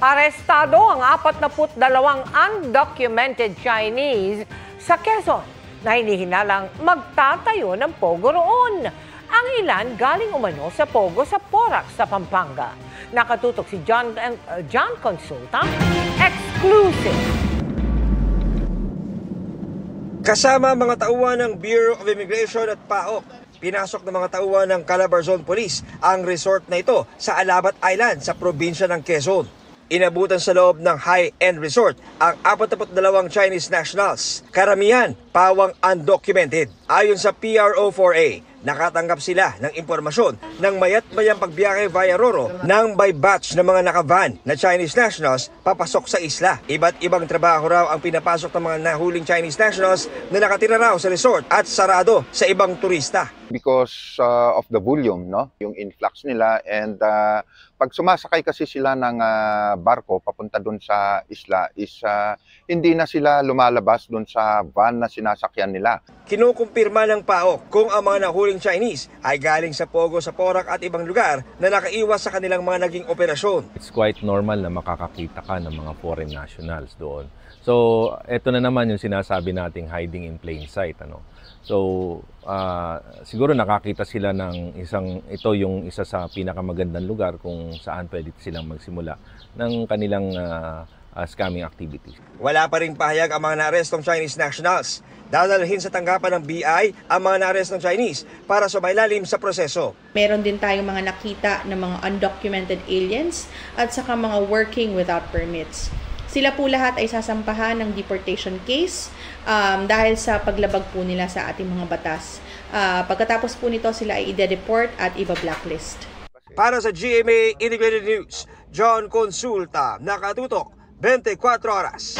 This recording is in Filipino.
Arestado ang 42 undocumented Chinese sa Quezon na hinihinalang magtatayo ng pogo roon. Ang ilan galing umano sa pogo sa Porac sa Pampanga. Nakatutok si John Consulta, exclusive. Kasama mga tauhan ng Bureau of Immigration at PAOK, pinasok ng mga tauhan ng Calabarzon Police ang resort na ito sa Alabat Island sa probinsya ng Quezon. Inabutan sa loob ng high-end resort ang 42 Chinese nationals, karamihan pawang undocumented. Ayon sa PRO4A, nakatanggap sila ng impormasyon ng mayat-mayang pagbiyahe via Roro ng by batch ng mga nakavan na Chinese nationals papasok sa isla. Iba't ibang trabaho raw ang pinapasok ng mga nahuling Chinese nationals na nakatira raw sa resort at sarado sa ibang turista. Because of the volume, no? Yung influx nila, and pag sumasakay kasi sila ng barko papunta doon sa isla is hindi na sila lumalabas doon sa van na sinasakyan nila. Kinukumpirma ng PAOK kung ang mga nahuling Chinese ay galing sa Pogo sa Porac at ibang lugar na nakaiwas sa kanilang mga naging operasyon. It's quite normal na makakakita ka ng mga foreign nationals doon. So, ito na naman yung sinasabi nating hiding in plain sight. So, siguro nakakita sila ng ito yung isa sa pinakamagandang lugar kung saan pwede silang magsimula ng kanilang scamming activities. Wala pa ring pahayag ang mga naarestong Chinese nationals. Dadalhin sa tanggapan ng BI ang mga naarestong Chinese para sumailalim sa proseso. Meron din tayong mga nakita ng mga undocumented aliens at saka mga working without permits. Sila po lahat ay sasampahan ng deportation case dahil sa paglabag po nila sa ating mga batas. Pagkatapos po nito, sila ay ide-deport at iba-blacklist. Para sa GMA Integrated News, John Consulta, nakatutok 24 oras.